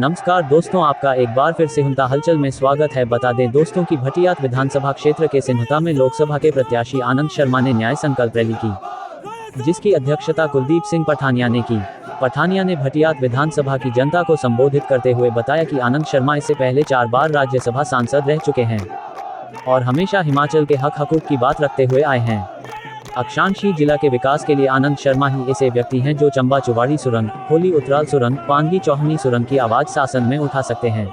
नमस्कार दोस्तों, आपका एक बार फिर सिहुंता हलचल में स्वागत है। बता दें दोस्तों कि भटियात विधानसभा क्षेत्र के सिहुंता में लोकसभा के प्रत्याशी आनंद शर्मा ने न्याय संकल्प रैली की, जिसकी अध्यक्षता कुलदीप सिंह पठानिया ने की। पठानिया ने भटियात विधानसभा की जनता को संबोधित करते हुए बताया कि आनंद शर्मा इससे पहले 4 बार राज्यसभा सांसद रह चुके हैं और हमेशा हिमाचल के हक हकूक की बात रखते हुए आए हैं। अक्षांशी जिला के विकास के लिए आनंद शर्मा ही ऐसे व्यक्ति हैं जो चंबा चुवाड़ी सुरंग, होली उतराल सुरंग, पांगी चौहनी सुरंग की आवाज शासन में उठा सकते हैं।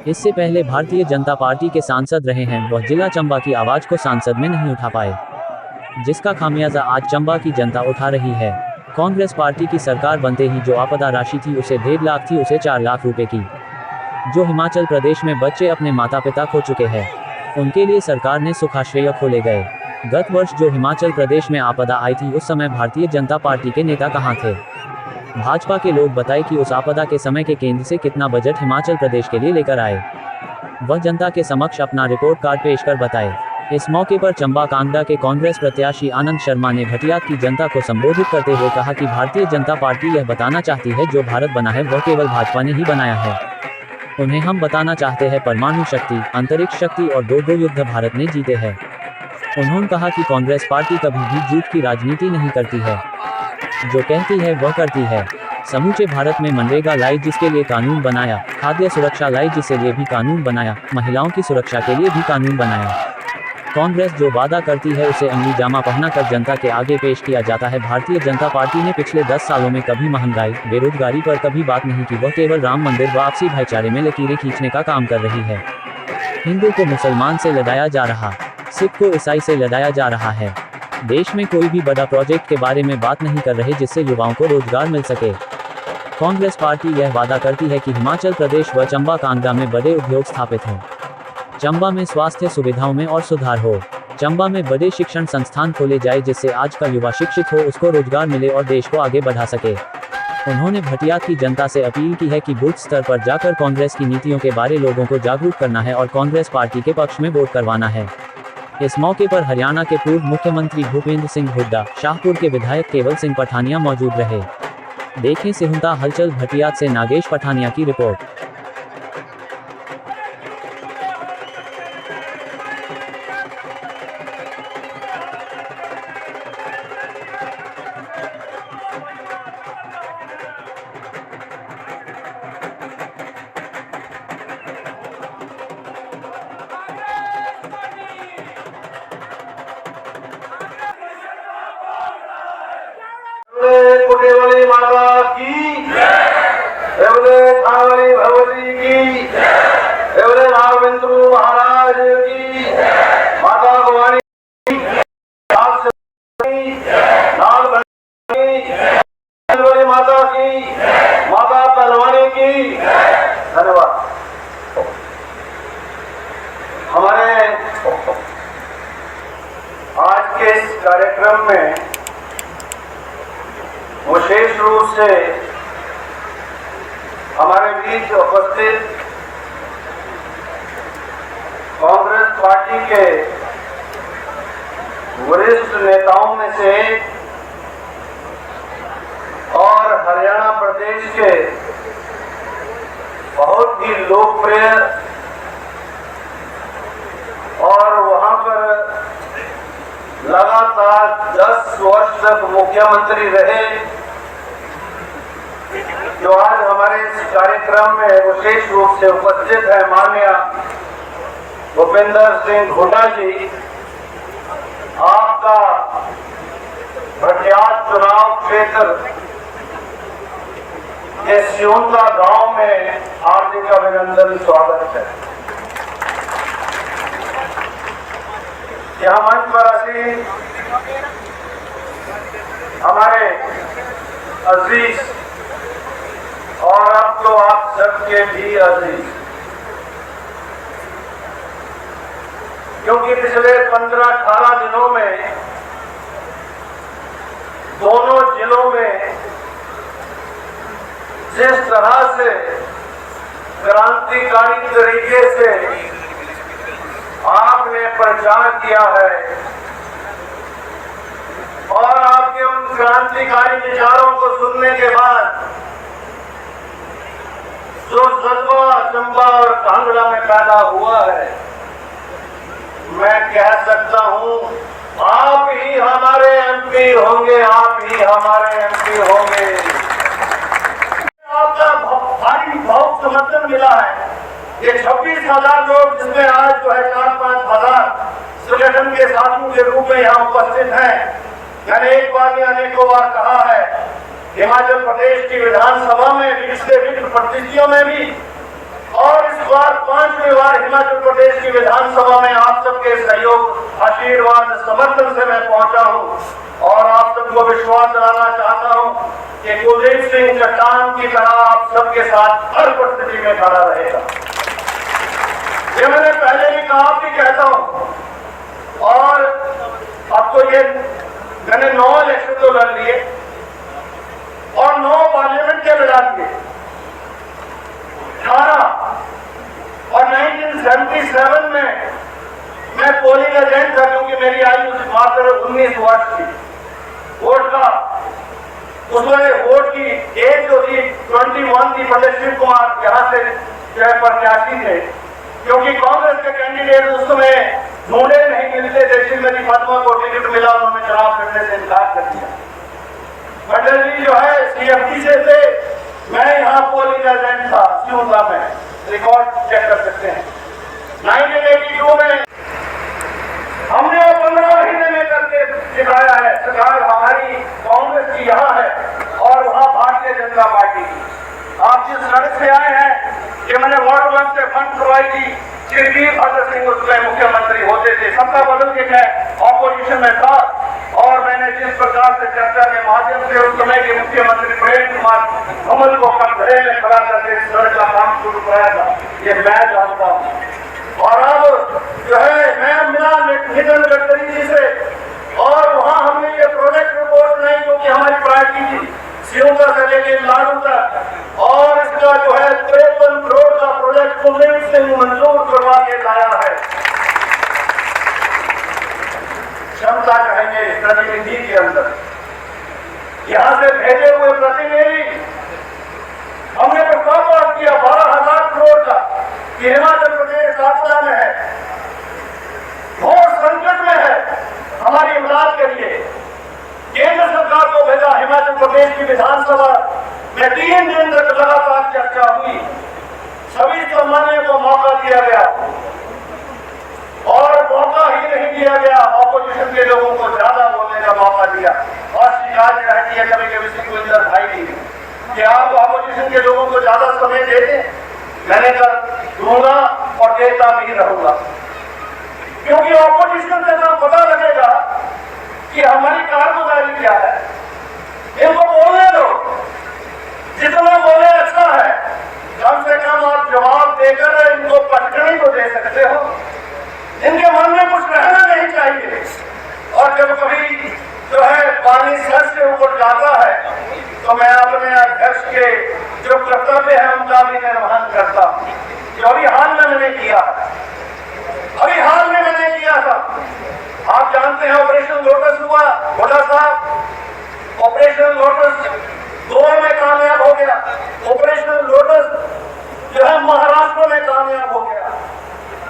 इससे पहले भारतीय जनता पार्टी के सांसद रहे हैं, वह जिला चंबा की आवाज को सांसद में नहीं उठा पाए, जिसका खामियाजा आज चंबा की जनता उठा रही है। कांग्रेस पार्टी की सरकार बनते ही जो आपदा राशि थी उसे 1.5 लाख थी, उसे 4 लाख रुपए की। जो हिमाचल प्रदेश में बच्चे अपने माता पिता खो चुके हैं, उनके लिए सरकार ने सुखाश्रय खोले गए। गत वर्ष जो हिमाचल प्रदेश में आपदा आई थी, उस समय भारतीय जनता पार्टी के नेता कहां थे? भाजपा के लोग बताए कि उस आपदा के समय के केंद्र से कितना बजट हिमाचल प्रदेश के लिए लेकर आए, वह जनता के समक्ष अपना रिपोर्ट कार्ड पेश कर बताए। इस मौके पर चंबा कांगड़ा के कांग्रेस प्रत्याशी आनंद शर्मा ने भटियात की जनता को संबोधित करते हुए कहा कि भारतीय जनता पार्टी यह बताना चाहती है जो भारत बना है वह केवल भाजपा ने ही बनाया है। उन्हें हम बताना चाहते हैं परमाणु शक्ति, अंतरिक्ष शक्ति और 2 युद्ध भारत ने जीते हैं। उन्होंने कहा कि कांग्रेस पार्टी कभी भी झूठ की राजनीति नहीं करती है, जो कहती है वह करती है। समूचे भारत में मनरेगा लाई जिसके लिए कानून बनाया, खाद्य सुरक्षा लाई जिसके लिए भी कानून बनाया, महिलाओं की सुरक्षा के लिए भी कानून बनाया। कांग्रेस जो वादा करती है उसे अंगी जामा पहनाकर जनता के आगे पेश किया जाता है। भारतीय जनता पार्टी ने पिछले 10 सालों में कभी महंगाई, बेरोजगारी पर कभी बात नहीं की, वह केवल राम मंदिर व आपसी भाईचारे में लकीरें खींचने का काम कर रही है। हिंदू को मुसलमान से लड़ाया जा रहा, सिख को ईसाई से लड़ाया जा रहा है। देश में कोई भी बड़ा प्रोजेक्ट के बारे में बात नहीं कर रहे जिससे युवाओं को रोजगार मिल सके। कांग्रेस पार्टी यह वादा करती है कि हिमाचल प्रदेश व चंबा कांगड़ा में बड़े उद्योग स्थापित हों, चंबा में स्वास्थ्य सुविधाओं में और सुधार हो, चंबा में बड़े शिक्षण संस्थान खोले जाए जिससे आज का युवा शिक्षित हो, उसको रोजगार मिले और देश को आगे बढ़ा सके। उन्होंने भटियात की जनता से अपील की है कि बूथ स्तर पर जाकर कांग्रेस की नीतियों के बारे लोगों को जागरूक करना है और कांग्रेस पार्टी के पक्ष में वोट करवाना है। इस मौके पर हरियाणा के पूर्व मुख्यमंत्री भूपेंद्र सिंह हुड्डा, शाहपुर के विधायक केवल सिंह पठानिया मौजूद रहे। देखें सिहुंता हलचल, भटियात से नागेश पठानिया की रिपोर्ट। कोटेवाली माता की जय, थावली भगवती की जय, राघवेंद्र महाराज की जय, माता भवानी की माता की, माता पहलवानी की। धन्यवाद। हमारे आज के इस कार्यक्रम में विशेष रूप से हमारे बीच उपस्थित कांग्रेस पार्टी के वरिष्ठ नेताओं में से और हरियाणा प्रदेश के बहुत ही लोकप्रिय और वहां पर लगातार 10 वर्ष तक मुख्यमंत्री रहे, जो आज हमारे इस कार्यक्रम में विशेष रूप से उपस्थित है, माननीय भूपेंद्र सिंह हुड्डा जी। आपका भटियात चुनाव क्षेत्र के सिहुंता गांव में हार्दिक अभिनंदन, स्वागत है। यहाँ मंच पर असीम हमारे अजीज और अब तो आप सबके भी अजीज, क्योंकि पिछले 15-18 दिनों में दोनों जिलों में जिस तरह से क्रांतिकारी तरीके से आपने प्रचार किया है और आपके उन क्रांतिकारी विचारों को सुनने के बाद जो जज्बा चंबा और कांगड़ा में पैदा हुआ है, मैं कह सकता हूं आप ही हमारे एमपी होंगे, आप ही हमारे एमपी होंगे। आपका भारी बहुत समर्थन मिला है। ये 26,000 लोग, जिसमें आज जो है 4-5 हजार संगठन के साथियों के रूप में यहाँ उपस्थित हैं। मैंने एक बार या अनेकों बार कहा है, हिमाचल प्रदेश की विधानसभा में पिछले विभिन्न परिस्थितियों में भी और इस बार 5वीं बार हिमाचल प्रदेश की विधानसभा में आप सबके सहयोग, आशीर्वाद, समर्थन से मैं पहुंचा हूं और आप सबको विश्वास दिलाना चाहता हूं कि कुलदीप सिंह चट्टान की तरह आप सबके साथ हर परिस्थिति में खड़ा रहेगा। ये मैंने पहले भी कहा, भी कहता हूं। और अब तो ये मैंने 9 इलेक्शन तो लड़ लिए और 9 पार्लियामेंट के लड़ा दिए, 18 और 1977 में मैं पोलिंग एजेंट था, क्योंकि मेरी आयु मात्र 19 वर्ष थी। वोट का उसमें वोट की एज जो थी 21 थी। पंडित शिव कुमार यहाँ से प्रत्याशी थे, क्योंकि कांग्रेस के कैंडिडेट उस समय ढूंढे नहीं मिलते थे। श्रीमती पद्मा को टिकट मिला, उन्होंने चुनाव करने से इनकार कर दिया। पटेल जी जो है CFD से थे, मैं यहाँ पोलिंग एजेंट था सिउता में, रिकॉर्ड चेक कर सकते हैं। 1982 में हमने वो 15 महीने में करके दिखाया है। सरकार हमारी कांग्रेस की यहाँ है और वहाँ भारतीय जनता पार्टी की। आप जिस सड़क से आए हैं, ये मैंने वार्ड 1 से फंड करवाई थी। श्री वीरभद्र सिंह उसमें मुख्यमंत्री होते थे, सत्ता बदल के मैं ऑपोजिशन में था और मैंने जिस प्रकार से चर्चा के माध्यम से उस समय के मुख्यमंत्री प्रेम कुमार कमल को कंधे में खड़ा करके इस सड़क का काम शुरू कराया था, ये मैं जानता हूँ। और अब जो है मैं मिला नितिन गडकरी जी से और वहाँ हमने ये प्रोजेक्ट रिपोर्ट बनाई, जो कि हमारी प्रायोरिटी थी, सिउता से लेके लाडू तक। और इसका जो है 53 करोड़ का प्रोजेक्ट कुलदीप सिंह मंजूर करवा के लाया है। क्षमता कहेंगे प्रतिनिधि के अंदर, यहाँ से भेजे हुए प्रतिनिधि हमने प्रस्ताव पास किया 12,000 करोड़ का। हिमाचल प्रदेश आपदा में है, घोर संकट में है, हमारी इमदाद के लिए केंद्र सरकार को भेजा। हिमाचल प्रदेश की विधानसभा में 3 दिन तक लगातार चर्चा हुई, सभी सम्मानियों को मौका दिया गया और मौका ही नहीं दिया गया, ऑपोजिशन के लोगों को ज्यादा बोलने का मौका दिया। और शिकायत रहती है कभी कभी सिंह भाई की कि आप ऑपोजिशन के लोगों को ज्यादा समय देते। मैंने कहा दूंगा और देता भी रहूंगा, क्योंकि ऑपोजिशन से तो पता लगेगा कि हमारी कारगुजारी क्या है। इनको बोलने दो, जितना बोले अच्छा है। कम से कम आप जवाब देकर इनको पटकनी तो दे सकते हो, इनके मन में कुछ रहना नहीं चाहिए। और जब कभी जो है पानी सर से ऊपर जाता है, तो मैं अपने अध्यक्ष के जो कर्तव्य है उनका भी निर्वहन करता हूँ, जो अभी हाल में मैंने किया। अभी हाल में मैंने किया था, आप जानते हैं ऑपरेशन लोटस हुआ, घोड़ा साहब। ऑपरेशन लोटस गोवा में कामयाब हो गया, ऑपरेशन लोटस जो है महाराष्ट्र में कामयाब हो गया,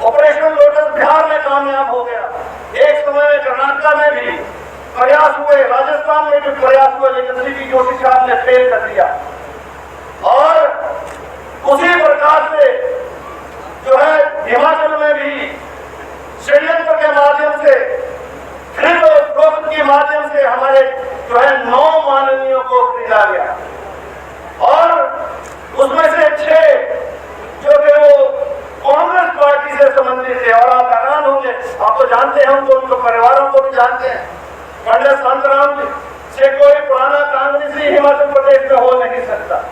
ऑपरेशन लोटस बिहार में कामयाब हो गया। एक समय कर्नाटक में भी प्रयास हुए, राजस्थान में भी प्रयास हुए, लेकिन श्री जोशी साहब ने फेल कर दिया। और उसी प्रकार से जो है हिमाचल में भी षड्यंत्र के माध्यम से, के माध्यम से हमारे जो है 9 माननीयों को खरीदा गया और उसमें से 6 जो थे वो कांग्रेस पार्टी से संबंधित थे। और आप हैरान होंगे, आप तो जानते हैं उनको, उनको परिवारों को भी जानते हैं। पंडित संतराम से कोई पुराना कांग्रेसी हिमाचल प्रदेश में हो नहीं सकता,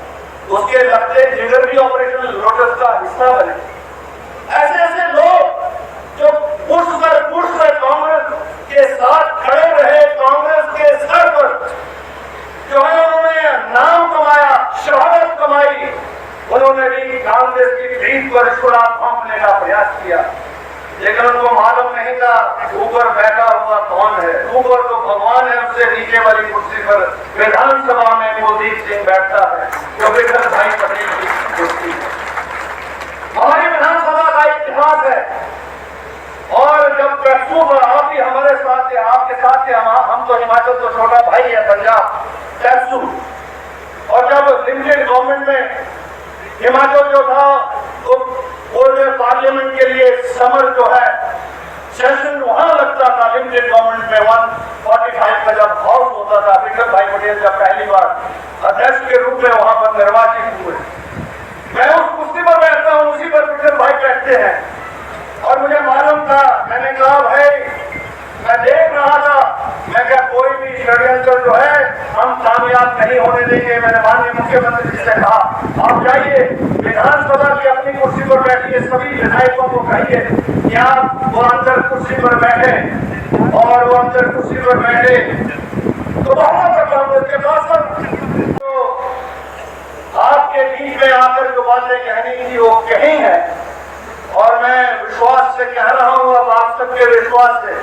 उसके लगते जिगर भी ऑपरेशन लोटस का हिस्सा बने। ऐसे ऐसे लोग जो पुरुष कांग्रेस के साथ खड़े रहे, कांग्रेस के सर पर जो है उन्होंने नाम कमाया, शोहरत कमाई, उन्होंने भी कांग्रेस की पीठ पर छुरा फांकने का प्रयास किया। लेकिन उनको मालूम नहीं था ऊपर बैठा हुआ कौन है। ऊपर तो भगवान है, उससे नीचे वाली कुर्सी पर विधानसभा में कुलदीप सिंह बैठता है, जो विक्रम भाई पटेल की कुर्सी है। हमारी विधानसभा का इतिहास है। और जब पेप्सू आप भी हमारे साथ थे, आपके साथ थे, हम तो हिमाचल तो छोटा भाई है पंजाब पेप्सू। और जब लिमिटेड गवर्नमेंट में हिमाचल जो था वो जो पार्लियामेंट के लिए समर जो है सेशन वहां लगता था लिमिटेड गवर्नमेंट में 145 का जब हाउस होता था, विक्रम भाई पटेल जब पहली बार अध्यक्ष के रूप में वहां पर निर्वाचित हुए। मैं उस कुर्सी पर बैठता हूँ, उसी पर विक्रम भाई बैठते हैं। और मुझे मालूम था, मैंने कहा भाई मैं देख रहा था, मैं क्या कोई भी षड्यंत्र जो है हम कामयाब नहीं होने देंगे। मैंने माननीय मुख्यमंत्री जी से कहा आप जाइए विधानसभा की अपनी कुर्सी पर बैठिए, सभी विधायकों को कहिए कि आप वो अंदर कुर्सी पर बैठे, और वो अंदर कुर्सी पर बैठे तो बहुत कांग्रेस के पास तो आपके बीच में आकर जो बातें कहनी थी वो कही है। और मैं विश्वास से कह रहा हूं, अब आप सबके विश्वास से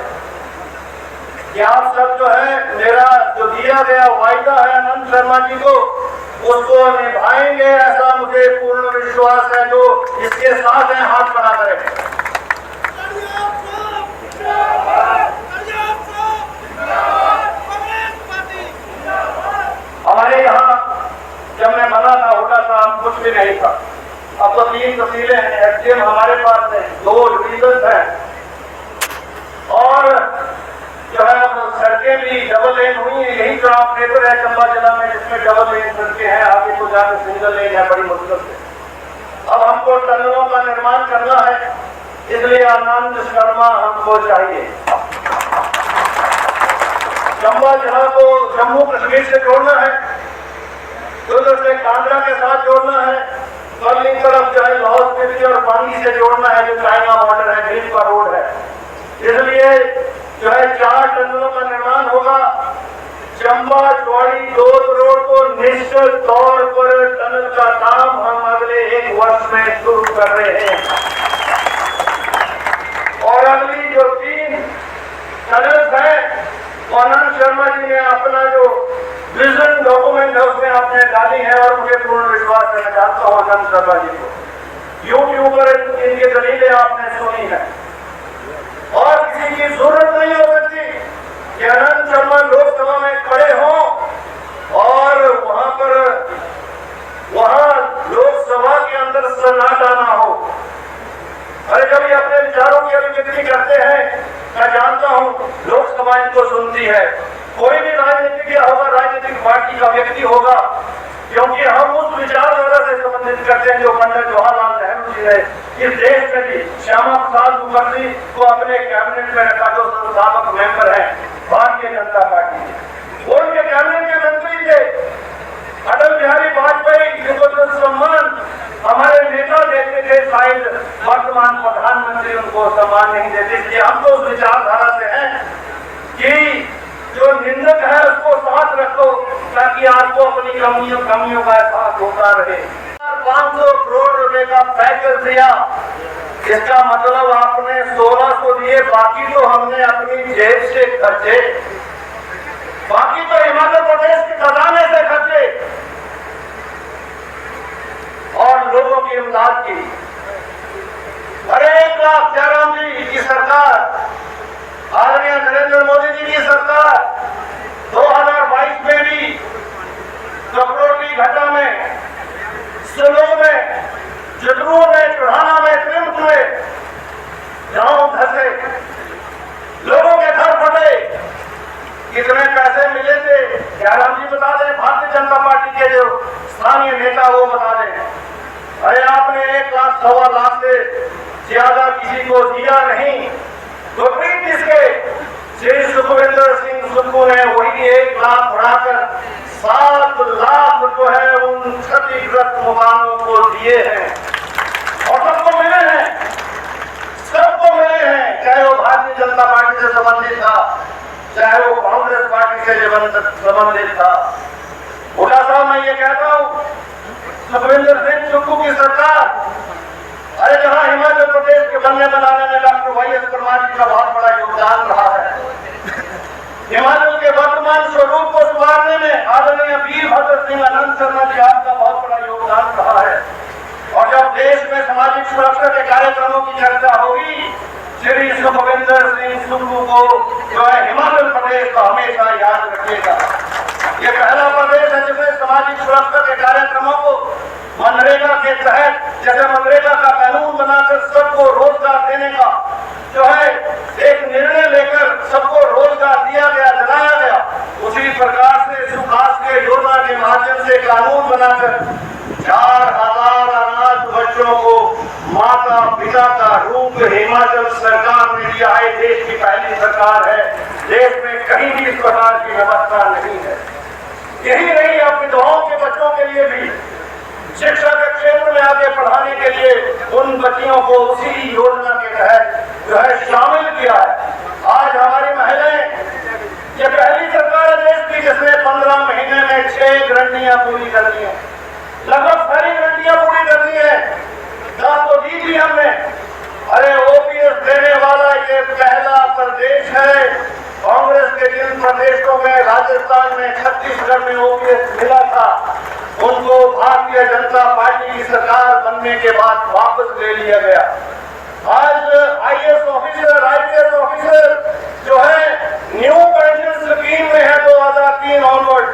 कि आप सब जो है मेरा जो दिया गया वायदा है आनंद शर्मा जी को उसको निभाएंगे, ऐसा मुझे पूर्ण विश्वास है। जो इसके साथ है हाथ बना करें। हमारे यहाँ जब मैं बना था होता था कुछ भी नहीं था। अब तो 3 तहसीलें हैं, एसडीएम हमारे पास है, 2 डिवीजन है, और जो है सड़कें भी डबल लेन हुई है। यही चुनाव क्षेत्र है चंबा जिला में जिसमें डबल लेन सड़कें हैं, आगे तो जाकर सिंगल लेन है बड़ी मुश्किल से। अब हमको टनलों का निर्माण करना है, इसलिए आनंद शर्मा हमको चाहिए। चंबा जिला को जम्मू कश्मीर से जोड़ना है, उधर से कांगड़ा के साथ जोड़ना है, कल एक तरफ जो है लाहौल स्पीति और पानी से जोड़ना है जो चाइना बॉर्डर है, ग्रीन का रोड है। इसलिए जो है 4 टनलों का निर्माण होगा। चंबा चौड़ी 2 रोड को निश्चित तौर पर टनल का काम हम अगले 1 वर्ष में शुरू कर रहे हैं। और अगली जो 3 टनल्स है आनंद शर्मा जी ने अपना जो विजन डॉक्यूमेंट है उसमें आपने डाली है, और मुझे पूर्ण विश्वास है, मैं जानता हूँ आनंद शर्मा जी को, यूट्यूब पर इनकी दलीलें आपने सुनी है। और किसी की जरूरत नहीं हो सकती कि आनंद शर्मा लोकसभा में खड़े हों और वहां लोकसभा के अंदर सन्नाटा ना हो। अरे जब ये अपने विचारों की अभिव्यक्ति करते हैं, मैं जानता हूं लोकसभा इनको सुनती है। कोई भी राजनीतिक होगा, राजनीतिक पार्टी का व्यक्ति होगा, क्योंकि हम उस विचारधारा से संबंधित करते हैं जो पंडित जवाहरलाल नेहरू जी ने इस देश में भी श्यामा प्रसाद मुखर्जी को अपने कैबिनेट में रखा, जो संस्थापक मेंबर है भारतीय जनता पार्टी के। वो उनके कैबिनेट के मंत्री थे। अटल बिहारी वाजपेयी जिनको तो सम्मान हमारे नेता देते थे, शायद वर्तमान प्रधानमंत्री उनको सम्मान नहीं देते। इसलिए हम तो उस विचारधारा से हैं कि जो निंदक है उसको साथ रखो ताकि आपको अपनी कमियों का एहसास होता रहे। 500 करोड़ रुपए का पैकेज दिया, इसका मतलब आपने 1600 दिए, बाकी तो हमने अपनी जेब से खर्चे, बाकी तो हिमाचल प्रदेश के खजाने से खर्चे और लोगों की इमदाद की। अरे 1 लाख जयराम जी की सरकार, आदरणीय नरेंद्र मोदी जी की सरकार 2022 में भी कपड़ोटी घाटा में, सलों में, जटरू में, चढ़ाना में, त्रिमत में गांव धसे, लोगों के घर फटे। कितने पैसे मिले थे जयराम जी बता दें, भारतीय जनता पार्टी के जो स्थानीय नेता वो बता दें। अरे आपने 1 लाख 1.25 लाख से ज्यादा किसी को दिया नहीं, तो फिर किसके? श्री सुखविंदर सिंह सुक्खू ने वही 1 लाख बढ़ाकर 7 लाख जो है उन क्षतिग्रस्त मकानों को दिए हैं, और सबको मिले हैं, सबको मिले हैं, चाहे वो भारतीय जनता पार्टी से संबंधित था, चाहे वो कांग्रेस पार्टी से संबंधित था। उल्टा साहब मैं ये कहता हूँ, सुखविंदर सिंह सुक्खू की सरकार, अरे जहां हिमाचल प्रदेश के बनने बनाने में डॉक्टर वाई.एस. परमार जी का बहुत बड़ा योगदान रहा है, हिमाचल के वर्तमान स्वरूप को सुधारने में आदरणीय वीरभद्र सिंह आनंद शर्मा जी आपका बहुत बड़ा योगदान रहा है। और जब देश में सामाजिक सुरक्षा के कार्यक्रमों की चर्चा होगी, श्री सुखविंदर सिंह सुक्खू को जो है हिमाचल प्रदेश को हमेशा याद रखेगा। ये पहला प्रदेश है जिसने सामाजिक सुरक्षा के कार्यक्रमों को मनरेगा के तहत, जैसे मनरेगा का कानून बनाकर सबको रोजगार देने का जो है एक निर्णय लेकर सबको रोजगार दिया गया, दिलाया गया, उसी प्रकार से सुखास के योजना के माध्यम से कानून बनाकर 4000 अनाथ बच्चों को माता पिता का रूप हिमाचल सरकार ने दिया है। देश की पहली सरकार है, देश में कहीं भी इस प्रकार की व्यवस्था नहीं है। यही नहीं, अब विधवाओं के बच्चों के लिए भी शिक्षा के क्षेत्र में आगे बढ़ाने के लिए उन बच्चियों को उसी योजना के तहत जो है शामिल किया है। आज हमारी महिलाएं, ये पहली सरकार है देश की जिसने 15 महीने में 6 गारंटियां पूरी कर दी है, लगभग सारी गारंटियां पूरी कर दी है। 10 तो दी थी हमने। अरे ओपीएस देने वाला ये पहला प्रदेश है। कांग्रेस के जिन प्रदेशों में, राजस्थान में, छत्तीसगढ़ में ओपीएस मिला था, उनको भारतीय जनता पार्टी की सरकार बनने के बाद वापस ले लिया गया। आज आईएएस ऑफिसर, आईपीएस ऑफिसर जो है न्यू पेंशन स्कीम में है 2003 ऑनवर्ड,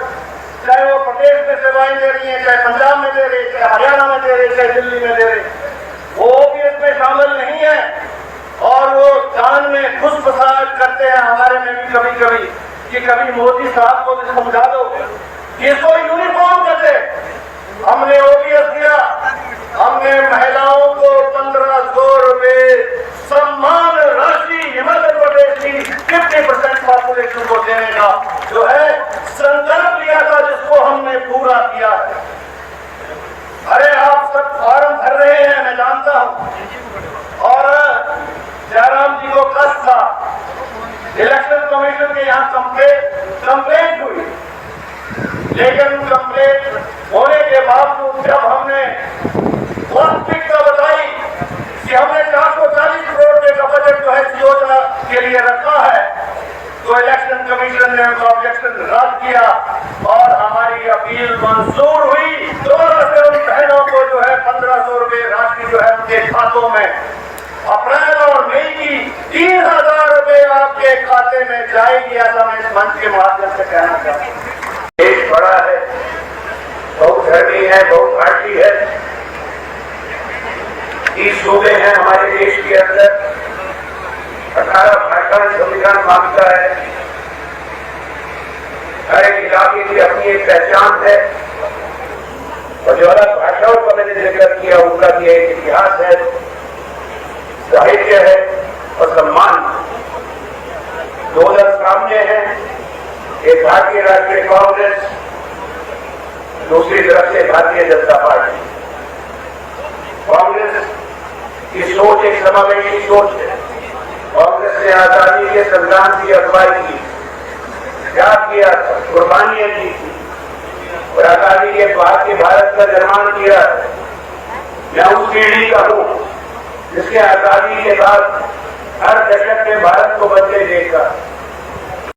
चाहे वो प्रदेश में सेवाएं दे रही है, चाहे पंजाब में दे रही, चाहे हरियाणा में दे रही, चाहे दिल्ली में दे रही, वो ओपीएस में शामिल नहीं है। और वो कान में खुशफुसाहट करते हैं हमारे में भी कभी कभी कि कभी मोदी साहब को भी समझा दो कि इसको यूनिफॉर्म कर दे। हमने ओपीएस दिया, हमने महिलाओं को 1500 रुपए सम्मान राशि हिमाचल प्रदेश की 50% पॉपुलेशन को देने का जो है संकल्प लिया था, जिसको हमने पूरा किया है। अरे आप सब फॉर्म भर रहे हैं, मैं जानता हूं, और जयराम जी को कष्ट था, इलेक्शन कमीशन के यहाँ कंप्लेंट हुई, लेकिन कंप्लेंट होने के बावजूद जब हमने वास्तविकता बताई कि हमने 440 करोड़ रुपए का बजट जो है इस योजना के लिए रखा है, तो इलेक्शन कमीशन ने उनका ऑब्जेक्शन रद्द किया और हमारी अपील मंजूर हुई। दोबारा से उन बहनों को जो है 1500 रुपए राशि जो है उनके खातों में अप्रैल और मई की 3000 रुपए आपके खाते में जाएगी, ऐसा मैं इस मंच के माध्यम से कहना चाहता हूँ। देश बड़ा है, बहुधर्मी है, बहुभाषी है, 30 सूबे हैं हमारे देश के अंदर, 18 भाषाएं संविधान मांगता है, हर एक इलाके की अपनी एक पहचान है, और जो अलग भाषाओं का मैंने जिक्र किया उनका भी एक इतिहास है, साहित्य है और सम्मान। 2 दल सामने हैं, एक भारतीय राष्ट्रीय कांग्रेस, दूसरी तरफ से भारतीय जनता पार्टी। कांग्रेस की सोच एक समावेशी सोच है। कांग्रेस ने आजादी के संग्राम की अगुवाई की, त्याग किया, कुर्बानियां की थी और आजादी के बाद के भारत का निर्माण किया। मैं उस पीढ़ी का हूं जिसके आजादी के बाद हर दशक में भारत को बदले देखा,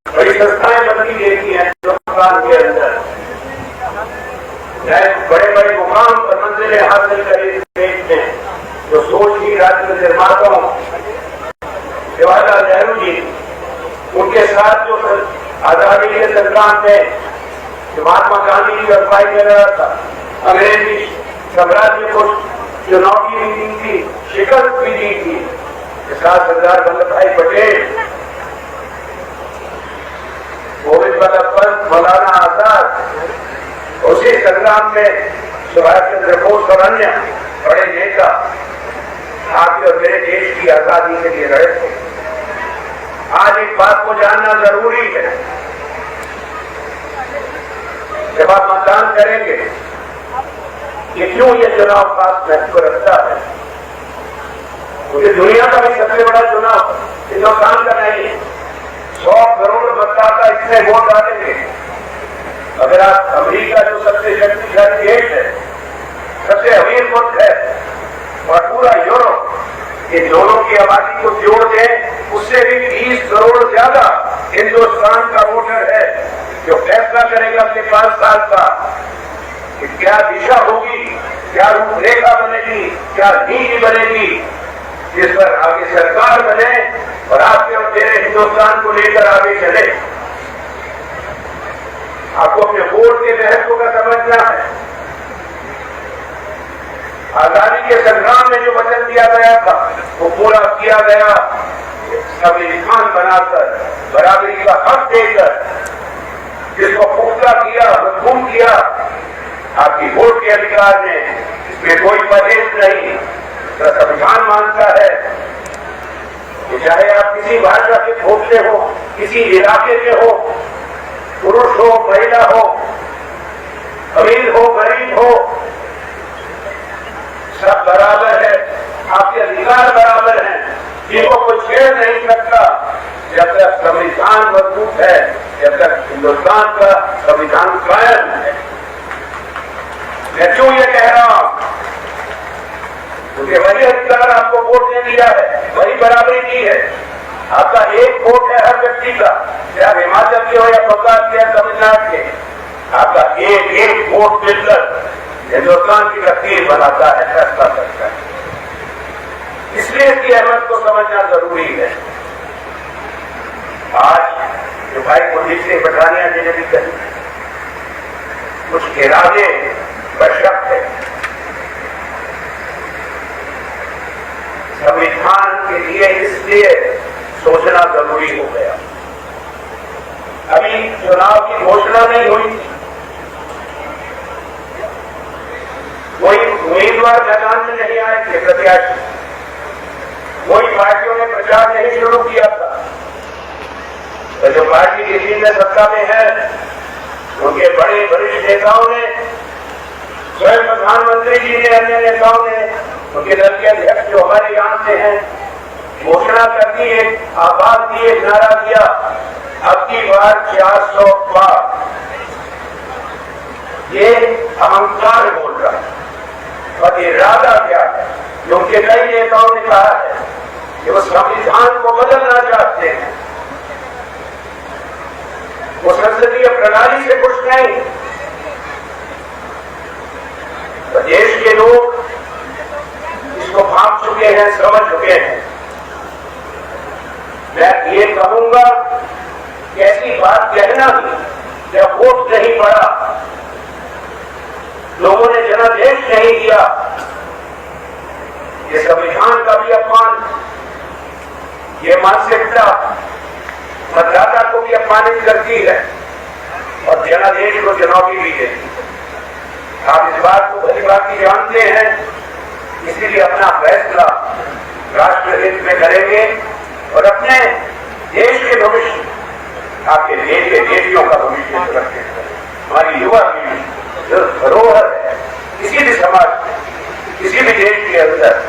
बड़ी संस्थाएं बदली देखी हैं हिंदुस्तान के अंदर, बड़े बड़े मुकाम पर मंजिलें हासिल करी देश में। जो सोच की राज्य निर्माताओं जवाहरलाल नेहरू जी, उनके साथ जो आजादी के संग्राम में महात्मा गांधी की अगुवाई कर रहा था, अंग्रेजी साम्राज्य को चुनौती भी दी थी, शिकस्त भी दी थी, के साथ सरदार वल्लभ भाई पटेल, गोविंद वल्लभ पंत, मौलाना आजाद, उसी संग्राम में सुभाष चंद्र बोस और अन्य बड़े नेता आपके और मेरे देश की आजादी के लिए लड़े थे। आज एक बात को जानना जरूरी है, जब आप मतदान करेंगे कि क्यों ये चुनाव खास महत्व रखता है, क्योंकि दुनिया का भी सबसे बड़ा चुनाव हिंदुस्तान का नहीं है। 100 करोड़ मतदाता इसमें वोट डालेंगे। अगर आप अमेरिका जो सबसे शक्तिशाली देश है, सबसे अमीर मुल्क है, और पूरा यूरोप, ये दोनों की आबादी को जोड़ दें, उससे भी 20 करोड़ ज्यादा हिंदुस्तान का वोटर है, जो फैसला करेगा अपने 5 साल का कि क्या दिशा होगी क्या रूपरेखा बनेगी, क्या नीति बनेगी, जिस पर आगे सरकार बने और आपके और मेरे हिंदुस्तान को लेकर आगे चले। आपको अपने वोट के महत्व का समझना है। आजादी के संग्राम में जो वचन दिया गया था वो पूरा किया गया, संविधान बनाकर, बराबरी का हक देकर, जिसको पुख्ता किया, मजबूत किया आपकी वोट के अधिकार ने। इसमें कोई परहेज नहीं। तो संविधान मानता है कि चाहे आप किसी भाषा के भोगते हो, किसी इलाके के हो, पुरुष हो महिला हो, अमीर हो गरीब हो, सब बराबर है, आपके अधिकार बराबर हैं, जिनको कोई छेड़ नहीं सकता जब तक संविधान मजबूत है, जब तक हिंदुस्तान का संविधान कायम है। मैं क्यों ये कह रहा हूं? क्योंकि वही अधिकार आपको वोट ने दिया है, वही बराबरी की है। आपका एक वोट है हर व्यक्ति का, या हिमाचल के हो या बंगाल के या तमिलनाडु के। आपका एक एक वोट मिलकर हिंदुस्तान की तकदीर बनाता है, फैसला करता है। इसलिए इसकी अहमियत को समझना जरूरी है। आज जो भाई कुलदीप सिंह पठानिया जी ने भी कही, कुछ इरादे बशक है। संविधान के लिए इसलिए सोचना जरूरी हो गया। अभी चुनाव की घोषणा नहीं हुई, कोई उम्मीदवार मैदान में नहीं आए थे, प्रत्याशी, कोई पार्टियों ने प्रचार नहीं शुरू किया था। तो जो पार्टी दिल्ली में सत्ता में है, उनके बड़े वरिष्ठ नेताओं ने, स्वयं प्रधानमंत्री जी ने, अन्य नेताओं ने, उनके दल के अध्यक्ष जो हमारे यहां से हैं, घोषणा कर दी, एक आवाज दिए, नारा दिया, अब की बार 400 पार। ये अहंकार बोल रहा है। और इरादा क्या है? जो उनके कई नेताओं ने कहा है कि वो संविधान को बदलना चाहते हैं, वो संसदीय प्रणाली से खुश नहीं। तो देश के लोग इसको भाग चुके हैं, समझ चुके हैं। मैं ये कहूंगा कि ऐसी बात कहना भी जब वोट नहीं पड़ा, लोगों ने जनादेश नहीं दिया, ये संविधान का भी अपमान, ये मानसिकता मतदाता को भी अपमानित करती है और जनादेश को चुनौती भी देती है। आप इस बात को भली बात जानते हैं, इसीलिए अपना फैसला राष्ट्र हित में करेंगे और अपने देश के भविष्य, आपके देश के देशियों का भविष्य सुरक्षित करें। हमारी युवा पीढ़ी जो धरोहर है किसी भी समाज में, किसी भी देश के अंदर,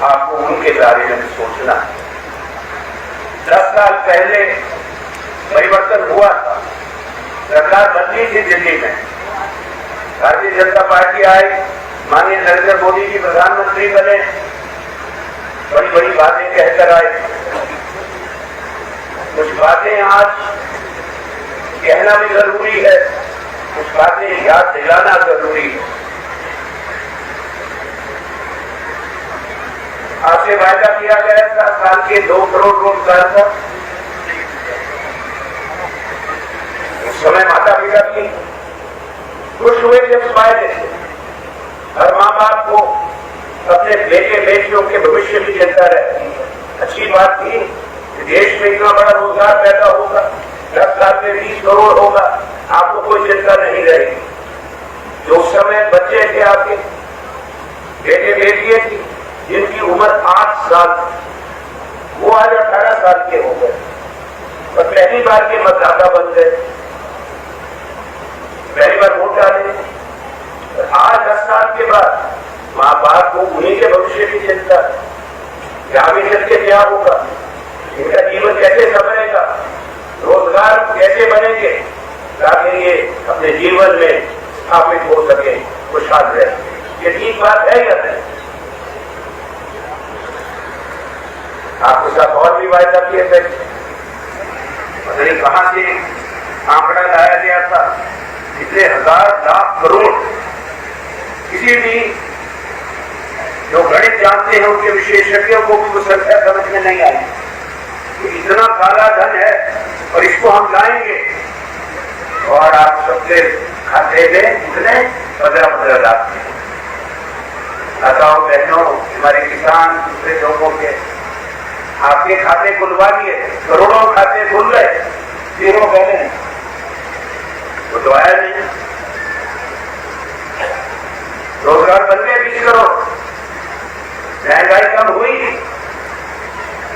आपको उनके बारे में सोचना है। 10 साल पहले परिवर्तन हुआ था, सरकार बदली थी दिल्ली में, भारतीय जनता पार्टी आई, माननीय नरेंद्र मोदी जी प्रधानमंत्री बने, बड़ी बड़ी बातें कहकर आए। कुछ बातें आज कहना भी जरूरी है, कुछ बातें याद दिलाना जरूरी है। आपसे वायदा किया गया था साल के 2 करोड़ रोजगार का। उस समय माता पिता भी खुश हुए थे उस वायदे से। हर माँ बाप को अपने बेटे बेटियों के भविष्य की चिंता रहती है। अच्छी बात थी कि देश में इतना बड़ा रोजगार पैदा होगा, 10 साल में 20 करोड़ होगा, आपको कोई चिंता नहीं रहेगी। जो उस समय बच्चे थे आपके बेटे बेटियां थी, जिनकी उम्र 8 साल, वो आज 18 साल के हो गए और पहली बार के मतदाता बन गए, पहली बार वोट डाले। आज 10 साल के बाद माँ बाप को उन्हीं के भविष्य की चिंता, आगे चल के क्या होगा, इनका जीवन कैसे संभलेगा, रोजगार कैसे बनेंगे, ताकि ये अपने जीवन में स्थापित हो सके, खुशहाल रहे। ये ठीक बात है या नहीं? आपके साथ और भी वायदा किए थे, पता नहीं कहां से आंकड़ा लाया गया था, इतने 1000 लाख करोड़ किसी भी जो गणित जानते हैं उनके विशेषज्ञों को भी वो संख्या समझ में नहीं आई। तो इतना काला धन है और इसको हम लाएंगे और आप सबके खाते में इतने 15-15 लाख माताओं बहनों हमारे किसान दूसरे लोगों के आपके खाते खुलवा दिए, करोड़ों खाते खुल गए, तीनों बहने वो तो आया नहीं। रोजगार बन गए 20 करोड़, महंगाई कम हुई,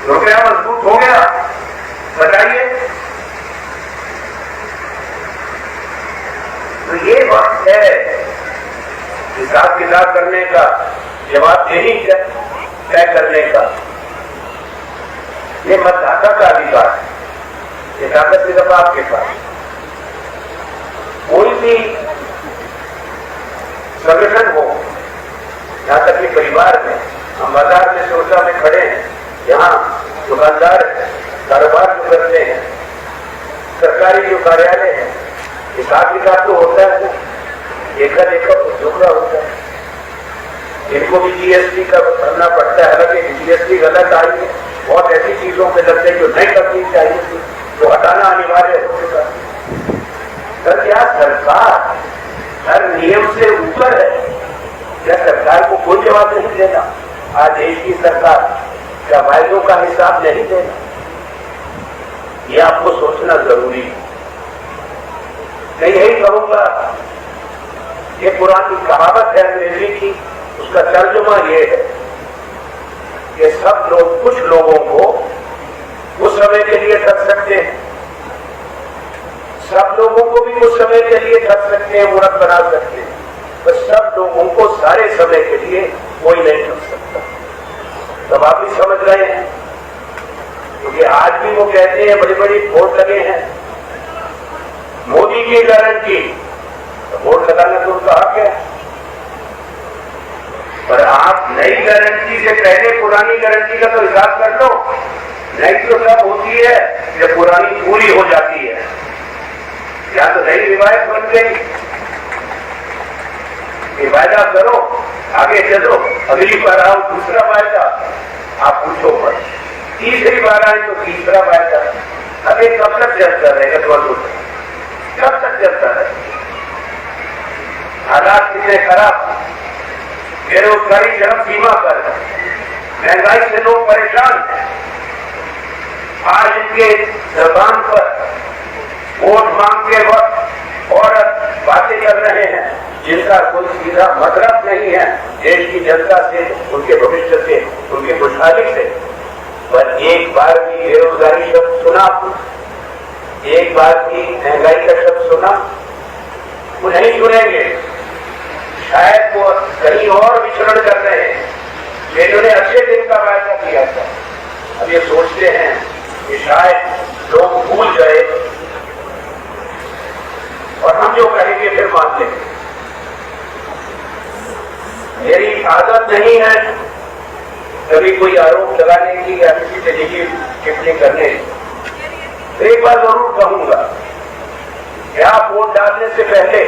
रुपया मजबूत हो गया। बताइए, तो ये वक्त है हिसाब किताब करने का, जवाबदेही तय करने का। ये मतदाता का अधिकार है, ये ताकत सिर्फ आपके पास। कोई भी संगठन हो, यहाँ तक कि परिवार में, हम बाजार में सुरक्षा में खड़े हैं, यहाँ दुकानदार कारोबार जो करते हैं, सरकारी जो कार्यालय है, हिसाब किताब तो होता है, देखा झुकड़ा होता है। इनको भी जीएसटी का भरना पड़ता है, हालांकि जीएसटी गलत आई है, बहुत ऐसी चीजों पे लगते हैं जो नहीं करनी चाहिए थी, तो हटाना अनिवार्य हो चुका। सर क्या सरकार हर नियम से ऊपर है? क्या सरकार को कोई जवाब नहीं देना? आज देश की सरकार क्या वायदों का हिसाब नहीं देना? ये आपको सोचना जरूरी है। मैं यही कहूंगा, ये पुरानी कहावत है अंग्रेजी की, उसका तर्जुमा ये है कि सब लोग, कुछ लोगों को उस समय के लिए ठग सकते हैं, सब लोगों को भी कुछ समय के लिए ठग सकते हैं, मूर्ख बना सकते हैं, पर सब लोगों को सारे समय के लिए कोई नहीं ठग सकता। तब आप भी समझ रहे हैं, क्योंकि आज भी वो कहते हैं, बड़ी बड़ी वोट लगे हैं, मोदी की गारंटी, तो वोट लगाना तो उनका हक है, पर आप नई गारंटी से पहले पुरानी गारंटी का तो हिसाब कर लो। नई तो सब होती है जब पुरानी पूरी हो जाती है, या तो नई रिवायत बन गई। ये वायदा करो, आगे चलो, अगली बार आओ दूसरा वायदा, आप पूछो मत, तीसरी बार आए तो तीसरा वायदा। अब ये कब तक चलता रहेगा? कब तक चलता रहेगा? हालात कितने खराब, बेरोजगारी चरम सीमा पर, महंगाई से लोग परेशान हैं। आज इनके जबान पर वोट मांगते वक्त और बातें कर रहे हैं जिनका कोई सीधा मतलब नहीं है देश की जनता से, उनके भविष्य से, उनकी खुशहाली से। पर एक बार की बेरोजगारी शब्द सुना, एक बार की महंगाई का शब्द सुना, वो नहीं सुनेंगे। शायद वो कहीं और विचरण कर रहे हैं। इन्होंने अच्छे दिन का वायदा किया था, अब ये सोचते हैं कि शायद लोग भूल गए और हम जो कहेंगे फिर मान लेंगे। मेरी आदत नहीं है कभी कोई आरोप लगाने की या किसी से निजी टिप्पणी करने की। एक बार जरूर कहूंगा कि आप वोट डालने से पहले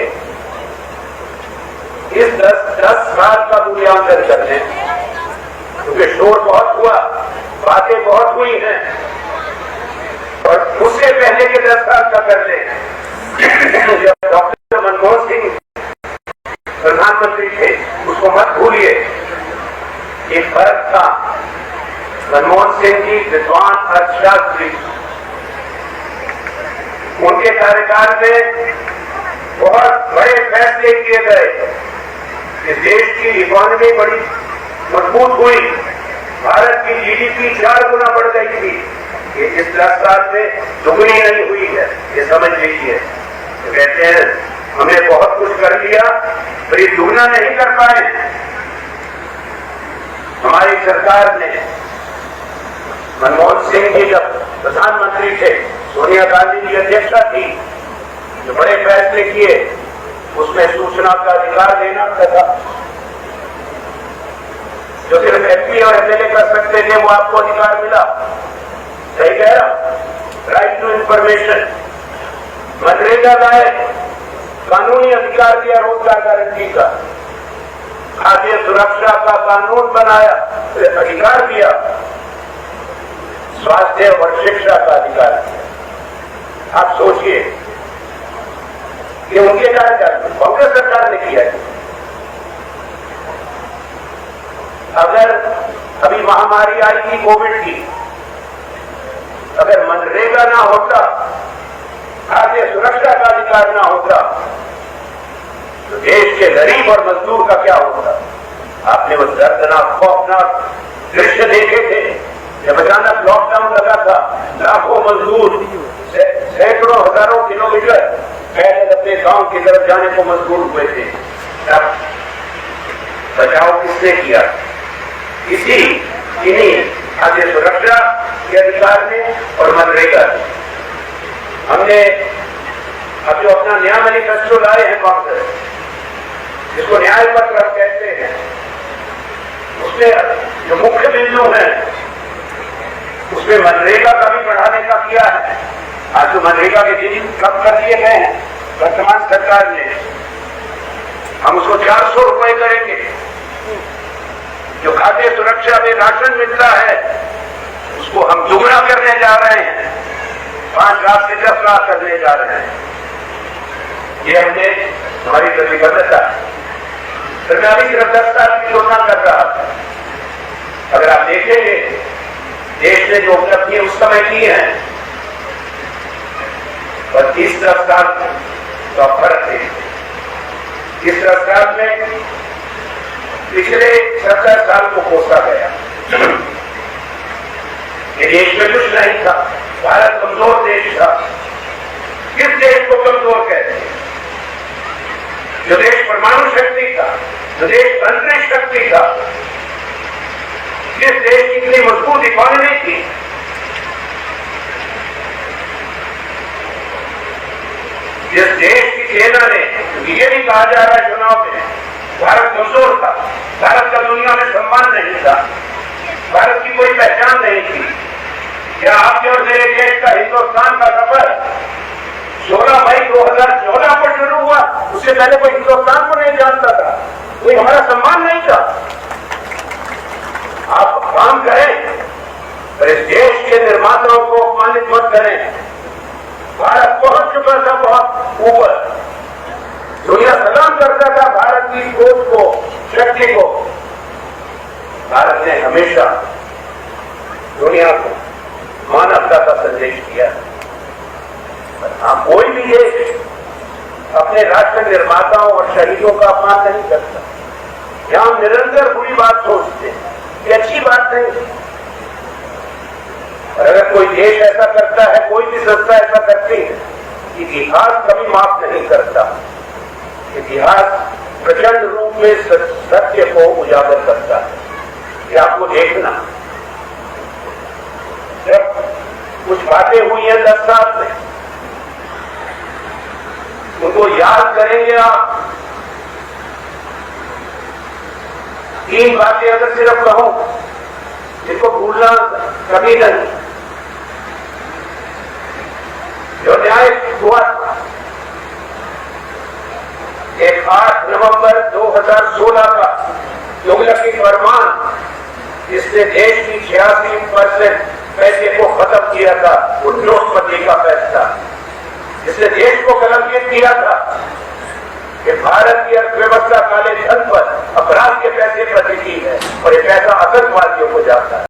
इस 10 साल का मूल्यांकन कर लें, क्योंकि शोर बहुत हुआ, बातें बहुत हुई हैं, और उससे पहले के 10 साल का कर लें। जब डॉक्टर मनमोहन सिंह प्रधानमंत्री थे, उसको मत भूलिए, एक फर्क था। मनमोहन सिंह जी विद्वान अर्थशास्त्री, उनके कार्यकाल में बहुत बड़े फैसले किए गए कि देश की इकोनॉमी बड़ी मजबूत हुई, भारत की जीडीपी 4 गुना बढ़ गई थी। ये इस 10 साल में दुगनी नहीं हुई है, ये समझ लीजिए। तो कहते हैं हमने बहुत कुछ कर लिया, पर ये दुगना नहीं कर पाए। हमारी सरकार ने, मनमोहन सिंह जी जब प्रधानमंत्री थे, सोनिया गांधी की अध्यक्षता थी, जो बड़े फैसले किए, उसमें सूचना का अधिकार देना था, जो सिर्फ एमपी और एमएलए कर सकते थे, वो आपको अधिकार मिला। सही कह रहा, राइट टू इंफॉर्मेशन। मनरेगा लाए, कानूनी अधिकार दिया रोजगार गारंटी का। खाद्य सुरक्षा का कानून बनाया, अधिकार दिया, स्वास्थ्य और शिक्षा का अधिकार दिया। आप सोचिए कि उनके कार्यकाल में कांग्रेस सरकार ने किया है। अगर अभी महामारी आई थी कोविड की, अगर मनरेगा ना होता, खाद्य सुरक्षा का अधिकार ना होता, तो देश के गरीब और मजदूर का क्या होता? आपने वो दर्दनाक खौफनाक दृश्य देखे थे जब अचानक लॉकडाउन लगा था। लाखों मजदूर सैकड़ों हजारों किलोमीटर पैदल अपने गांव की तरफ जाने को मजबूर हुए थे। तब बचाव किसने किया? इन्हीं खाद्य सुरक्षा के अधिकार ने और मनरेगा ने। हमने अब जो अपना नया मैनिफेस्टो लाए हैं कांग्रेस, जिसको न्याय पत्र कहते हैं, उसमें जो मुख्य बिंदु है उसमें मनरेगा का भी बढ़ाने का किया है। आज जो मनरेगा के दिन कम कर दिए गए हैं वर्तमान सरकार ने, हम उसको 400 रुपए करेंगे। जो खाद्य सुरक्षा में राशन मिलता है उसको हम दुगना करने जा रहे हैं, 5 लाख से 10 लाख करने जा रहे हैं। ये हमने हमारी प्रतिबद्धता है। फिर मैं अभी सिर्फ 10 साल की तुलना कर रहा था। अगर आप देखेंगे देश ने जो उपलब्धि उस समय की है और 30-10 साल का फर्क है। इस 10 साल में पिछले 70 साल को कोसा गया। ये देश में कुछ नहीं था, भारत कमजोर देश था। किस देश को कमजोर कहते हैं? जो देश परमाणु शक्ति था, जो देश अंतरिक्ष शक्ति था, जिस देश की इतनी मजबूत इकोनॉमी थी, जिस देश की सेना ने, ये भी कहा जा रहा है चुनाव में, भारत कमजोर था, भारत का दुनिया में सम्मान नहीं था, भारत की कोई पहचान नहीं थी। क्या आपके और मेरे देश का हिंदुस्तान का सफर 16 मई 2014 को शुरू हुआ? उससे पहले कोई हिंदुस्तान को नहीं जानता था, कोई हमारा सम्मान नहीं था। आप काम करें पर इस देश के निर्माताओं को अपमानित मत करें। भारत पहुंच चुका था बहुत ऊपर, दुनिया सलाम करता था भारत की सोच को, शक्ति को। भारत ने हमेशा दुनिया को मानवता का संदेश दिया। हाँ, कोई भी देश अपने राष्ट्र निर्माताओं और शहीदों का अपमान नहीं करता। यहां हम निरंतर बुरी बात सोचते हैं, ये अच्छी बात नहीं। और अगर कोई देश ऐसा करता है, कोई भी संस्था ऐसा करती है, इतिहास कभी माफ नहीं करता। इतिहास प्रचंड रूप में सत्य को उजागर करता है। ये आपको देखना, जब कुछ बातें हुई हैं 10 साल में, उनको याद करेंगे आप। 3 बातें अगर सिर्फ कहूं, जिनको भूलना कभी नहीं। जो न्याय हुआ एक 8 नवंबर 2016 का तुगलकी फरमान, जिसने देश की 86% पैसे को खत्म किया था, वो नोटबंदी का फैसला, जिसने देश को कलंकित किया था कि भारत की अर्थव्यवस्था काले धन पर, अपराध के पैसे पर टिकी है और ये पैसा आतंकवादियों को जाता है।